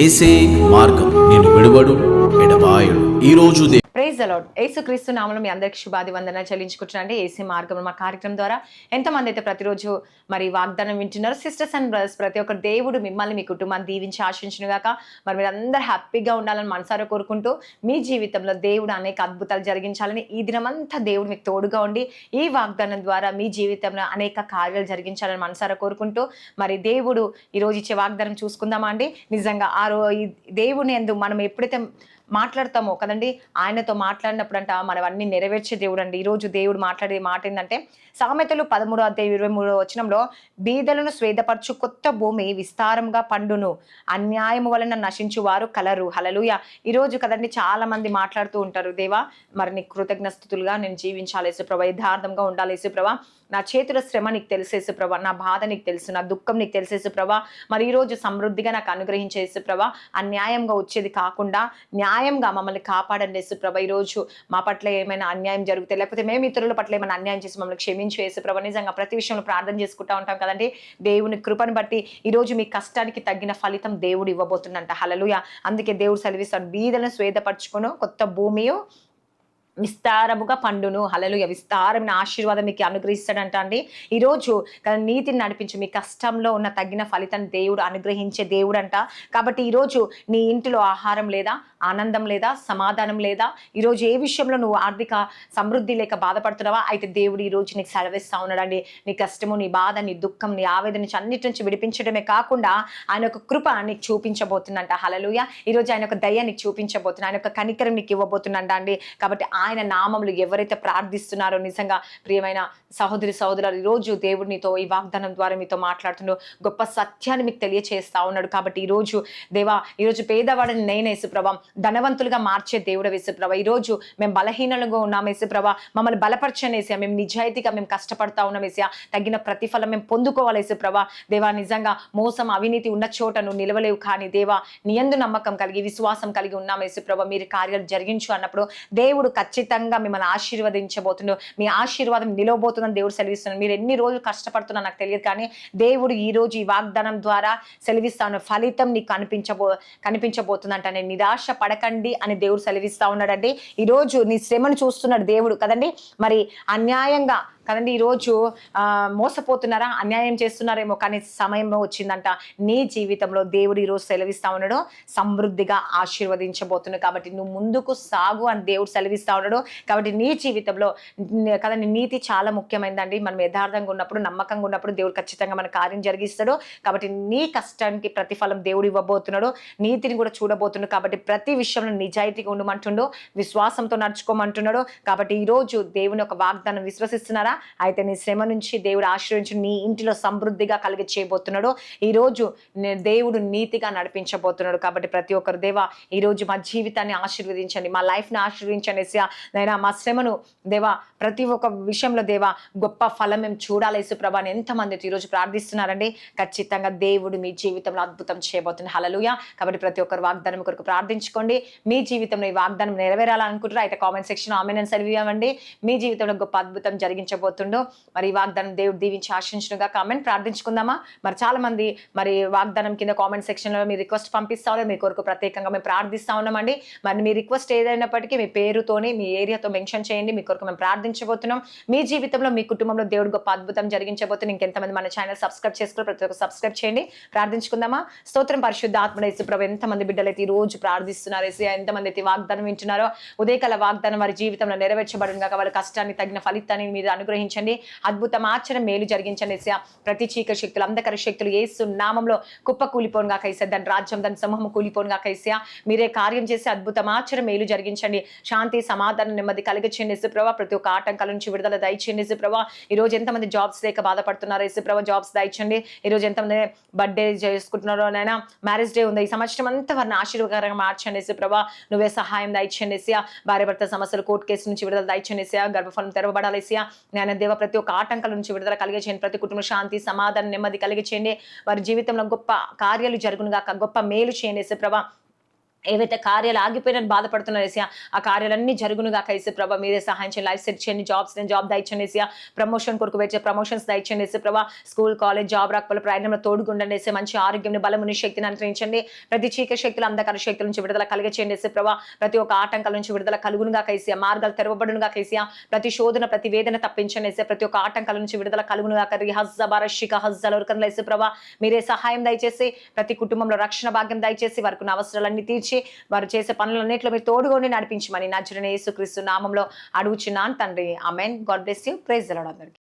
ఏసే మార్గం నేను విడువడు ఎడబాయడు. ఈ రోజు ప్రైజ్ ది లార్డ్. యేసుక్రీస్తు నామములో మీ అందరికి శుభాది వందనాలు చెల్లించుకుంటున్నానండి. ఏసీ మార్గం మా కార్యక్రమం ద్వారా ఎంతమంది అయితే ప్రతిరోజు మరి వాగ్దానం వింటున్నారు. సిస్టర్స్ అండ్ బ్రదర్స్ ప్రతి ఒక్క దేవుడు మిమ్మల్ని మీ కుటుంబాన్ని దీవించి ఆశించును గాక. మరి మీరు అందరూ హ్యాపీగా ఉండాలని మనసారా కోరుకుంటూ మీ జీవితంలో దేవుడు అనేక అద్భుతాలు జరిగించాలని ఈ దినమంతా దేవుడు మీకు తోడుగా ఉండి ఈ వాగ్దానం ద్వారా మీ జీవితంలో అనేక కార్యాలు జరిగించాలని మనసారా కోరుకుంటూ మరి దేవుడు ఈరోజు ఇచ్చే వాగ్దానం చూసుకుందామా అండి. నిజంగా ఈ దేవుని యందు మనం ఎప్పుడైతే మాట్లాడతామో కదండి, ఆయనతో మాట్లాడినప్పుడు అంట మనం అన్ని నెరవేర్చే దేవుడు అండి. ఈరోజు దేవుడు మాట్లాడే మాట ఏంటంటే సామెతలు 13:23 బీదలను స్వేదపరచు కొత్త భూమి విస్తారంగా పండును, అన్యాయం వలన నశించు వారు కలరు. హల్లెలూయా. ఈరోజు కదండి చాలా మంది మాట్లాడుతూ ఉంటారు, దేవా మరి నీ కృతజ్ఞస్థుతులుగా నేను జీవించాలి యేసుప్రభా, యథార్థంగా ఉండాలి యేసుప్రభా, నా చేతుల శ్రమ నీకు తెలుసు యేసుప్రభా, నా బాధ నీకు తెలుసు, నా దుఃఖం నీకు తెలుసు యేసుప్రభా, మరి ఈరోజు సమృద్ధిగా నాకు అనుగ్రహించే యేసుప్రభా, అన్యాయంగా వచ్చేది కాకుండా న్యాయంగా మమ్మల్ని కాపాడండి యేసుప్రభా. ఈరోజు మా పట్ల ఏమైనా అన్యాయం జరిగితే లేకపోతే మేము ఇతరుల పట్ల ఏమైనా అన్యాయం చేసి మమ్మల్ని క్షమించు యేసుప్రభా. నిజంగా ప్రతి విషయంలో ప్రార్థన చేసుకుంటూ ఉంటాం కదండి. దేవుని కృపను బట్టి ఈరోజు మీ కష్టానికి తగ్గిన ఫలితం దేవుడు ఇవ్వబోతుందంట. హల్లెలూయా. అందుకే దేవుడు సెలవిస్తాడు, బీదలను స్వేదపరచుకును కొత్త భూమియు విస్తారముగా పండును. హల్లెలూయా. విస్తారమైన ఆశీర్వాదం మీకు అనుగ్రహిస్తాడంట అండి. ఈరోజు నీతిని నడిపించి మీ కష్టంలో ఉన్న తగిన ఫలితాన్ని దేవుడు అనుగ్రహించే దేవుడు అంట. కాబట్టి ఈరోజు నీ ఇంటిలో ఆహారం లేదా, ఆనందం లేదా, సమాధానం లేదా, ఈరోజు ఏ విషయంలో నువ్వు ఆర్థిక సమృద్ధి లేక బాధపడుతున్నావా, అయితే దేవుడు ఈరోజు నీకు సెలవిస్తా ఉన్నాడండి. నీ కష్టము, నీ బాధ, నీ దుఃఖం, నీ ఆవేదన నుంచి అన్నిటి నుంచి విడిపించడమే కాకుండా ఆయన ఒక కృప నీకు చూపించబోతుందంట. హల్లెలూయా. ఈరోజు ఆయన ఒక దయ నీకు చూపించబోతున్నా, ఆయన ఒక కనికరం నీకు ఇవ్వబోతుందంట అండి. కాబట్టి ఆయన నామములు ఎవరైతే ప్రార్థిస్తున్నారో నిజంగా ప్రియమైన సహోదరి సహోదరులు, ఈరోజు దేవుడు నీతో ఈ వాగ్దానం ద్వారా మీతో మాట్లాడుతున్నాడు, గొప్ప సత్యాన్ని మీకు తెలియచేస్తా ఉన్నాడు. కాబట్టి ఈరోజు దేవా, ఈరోజు పేదవాడిని నేనే యేసుప్రభా, ధనవంతులుగా మార్చే దేవుడు యేసుప్రభా. ఈరోజు మేము బలహీనంగా ఉన్నాం యేసుప్రభా, మమ్మల్ని బలపరచని యేసయ్యా, మేము నిజాయితీగా మేము కష్టపడతా ఉన్నాం యేసయ్యా, తగిన ప్రతిఫలం మేము పొందుకోవాలి యేసుప్రభా. దేవా నిజంగా మోసం అవినీతి ఉన్న చోట నువ్వు నిలవలేవు, కానీ దేవా నీ యందు నమ్మకం కలిగి విశ్వాసం కలిగి ఉన్నాం యేసుప్రభా, మీరు కార్యాలు జరిగించు అన్నప్పుడు దేవుడు ఖచ్చితంగా మిమ్మల్ని ఆశీర్వదించబోతున్నాడు. మీ ఆశీర్వాదం నిలవబోతుందని దేవుడు సెలవిస్తున్నాడు. మీరు ఎన్ని రోజులు కష్టపడుతున్నా నాకు తెలియదు, కానీ దేవుడు ఈ రోజు ఈ వాగ్దానం ద్వారా సెలవిస్తాను, ఫలితం నీకు కనిపించబోతుందంట. నేను నిరాశ పడకండి అని దేవుడు సెలవిస్తా ఉన్నాడండి. ఈరోజు నీ శ్రమను చూస్తున్నాడు దేవుడు కదండి. మరి అన్యాయంగా కదండి ఈరోజు మోసపోతున్నారా, అన్యాయం చేస్తున్నారేమో, కానీ సమయం వచ్చిందంట నీ జీవితంలో దేవుడు ఈరోజు సెలవిస్తా ఉన్నాడు, సమృద్ధిగా ఆశీర్వదించబోతున్నాడు. కాబట్టి నువ్వు ముందుకు సాగు అని దేవుడు సెలవిస్తా ఉన్నాడు. కాబట్టి నీ జీవితంలో కదండి నీతి చాలా ముఖ్యమైనదండి. మనం యథార్థంగా ఉన్నప్పుడు, నమ్మకంగా ఉన్నప్పుడు దేవుడు ఖచ్చితంగా మన కార్యం జరిగిస్తాడు. కాబట్టి నీ కష్టానికి ప్రతిఫలం దేవుడు ఇవ్వబోతున్నాడు, నీతిని కూడా చూడబోతున్నాడు. కాబట్టి ప్రతి విషయంలో నిజాయితీగా ఉండమంటుండో, విశ్వాసంతో నడుచుకోమంటున్నాడు. కాబట్టి ఈరోజు దేవుని ఒక వాగ్దానం విశ్వసిస్తున్నారా, అయితే నీ శ్రమ నుంచి దేవుడు ఆశ్రయించి నీ ఇంటిలో సమృద్ధిగా కలిగి చేయబోతున్నాడు. ఈరోజు దేవుడు నీతిగా నడిపించబోతున్నాడు. కాబట్టి ప్రతి ఒక్కరు దేవా ఈరోజు మా జీవితాన్ని ఆశీర్వదించండి, మా లైఫ్ని ఆశీర్వదించండి నైనా, మా శ్రమను దేవా ప్రతి ఒక్క విషయంలో దేవా గొప్ప ఫలం మేము చూడాలి యేసుప్రభా అని ఎంతమంది ఈరోజు ప్రార్థిస్తున్నారండి. ఖచ్చితంగా దేవుడు మీ జీవితంలో అద్భుతం చేయబోతుంది. హల్లెలూయా. కాబట్టి ప్రతి ఒక్కరు వాగ్దానం కొరకు ప్రార్థించుకోండి. మీ జీవితంలో ఈ వాగ్దానం నెరవేరాలనుకుంటారు అయితే కామెంట్ సెక్షన్ ఆమేన్ అని సెలవివ్వండి. మీ జీవితంలో గొప్ప అద్భుతం జరిగించబోతుందో మరి వాగ్దానం దేవుడు దీవించి ఆశించునుగా. కామెంట్ ప్రార్థించుకుందామా. మరి చాలా మంది మరి వాగ్దానం కింద కామెంట్ సెక్షన్ లో మీ రిక్వెస్ట్ పంపిస్తా ఉన్నారు, మీ కొరకు ప్రత్యేకంగా మేము ప్రార్థిస్తా ఉన్నామండి. మరి మీ రిక్వెస్ట్ ఏదైనప్పటికీ మీ పేరుతోని మీ ఏరియాతో మెన్షన్ చేయండి, మీ కొరకు మేము ప్రార్థించబోతున్నాం. మీ జీవితంలో మీ కుటుంబంలో దేవుడు గొప్ప అద్భుతం జరిగించబోతున్నాం. ఇంకెంతమంది మన ఛానల్ సబ్స్క్రైబ్ చేసుకోవాలి, ప్రతి ఒక్కరు సబ్స్క్రైబ్ చేయండి. ప్రార్థించుకుందామా. స్తోత్రం పరిశుద్ధ ఆత్మ యేసుప్రభు, ఎంతమంది బిడ్డలు అయితే ఈ రోజు ప్రార్థిస్తున్నారు, ఎంతమంది అయితే వాగ్దానం వింటున్నారో ఉదయకాల వాగ్దానం వారి జీవితంలో నెరవేర్చబడును గాక. వాళ్ళ కష్టాన్ని తగిన ఫలితాన్ని మీరు అనుగ్రహించండి, అద్భుతం ఆచరణ మేలు జరిగించండి. ప్రతి చీకటి శక్తులు, అంధకార శక్తులు యేసు నామంలో కుప్ప కూలిపోను గాక యేసయ్యా, దాని రాజ్యం దాని సమూహం కూలిపోను గాక యేసయ్యా. మీరే కార్యం చేసి అద్భుతం ఆచరణ మేలు జరిగించండి, శాంతి సమాధానం నెమ్మది కలిగించండి యేసుప్రభా. ప్రతి ఒక్క ఆటంకాల నుంచి విడుదల దయచేయండి యేసుప్రభా. ఈ రోజు ఎంతమంది జాబ్స్ లేక బాధపడుతున్నారు యేసుప్రభా, జాబ్స్ దయచండి. ఈ రోజు ఎంతమంది బర్త్డే చేసుకుంటున్నారో నైనా, మ్యారేజ్ డే ఉంది, ఈ సంవత్సరం అంతా వారిని ఆశీర్వాదకరంగా మార్చండి యేసుప్రభా. నువ్వే సహాయం దయచేయండి యేసయ్యా. భార్య భర్త సమస్యలు, కోర్టు కేసు నుంచి విడుదల దయచేయండి యేసయ్యా. గర్భఫలం తెరవబడాలి యేసయ్యా. జ్ఞాన దేవ ప్రతి ఒక్క ఆటంకాల నుంచి విడుదల కలిగచేయండి, ప్రతి కుటుంబ శాంతి సమాధానం నెమ్మది కలిగచేయండి. వారి జీవితంలో గొప్ప కార్యాలు జరుగును గాక, గొప్ప మేలు చేయండి యేసుప్రభా. ఏవైతే కార్యాలు ఆగిపోయినని బాధపడుతున్నారు ఏసయ్య, ఆ కార్యాలన్నీ జరుగునుగా యేసు ప్రభా. మీరే సహాయం చేయండి, లైఫ్ సెట్ చేయండి, జాబ్ దయచేయండి ఏసయ్య. ప్రమోషన్ కొరకు వచ్చే ప్రమోషన్స్ దయచేయండి యేసు ప్రభా. స్కూల్ కాలేజ్ జాబ్ రాకపోతే ప్రయాణంలో తోడుగుండండి ఏసయ్య. మంచి ఆరోగ్యం బలముని శక్తిని అనుగ్రహించండి. ప్రతి చీకటి శక్తులు అంధకార శక్తుల నుంచి విడుదల కలిగచేయండి యేసు ప్రభా. ప్రతి ఒక్క ఆటంకాల నుంచి విడుదల కలుగునుగా యేసయ్య. మార్గాలు తెరవబడునుగా యేసయ్య. ప్రతి శోధన ప్రతి వేదన తప్పించండి యేసయ్య. ప్రతి ఒక్క ఆటంకాల నుంచి విడుదల కలుగునుగా యేసు ప్రభా. మీరే సహాయం దయచేసి ప్రతి కుటుంబంలో రక్షణ భాగ్యం దయచేసి వారికి అవసరాలన్నీ తీర్చి వారు చేసే పనులన్నింటిలో మీరు తోడుగా ఉండి నడిపించమని నజరేయుడైన యేసుక్రీస్తు నామంలో అడుగుచున్నాను తండ్రి. ఆమేన్. God bless you. Praise the lord అందరికీ.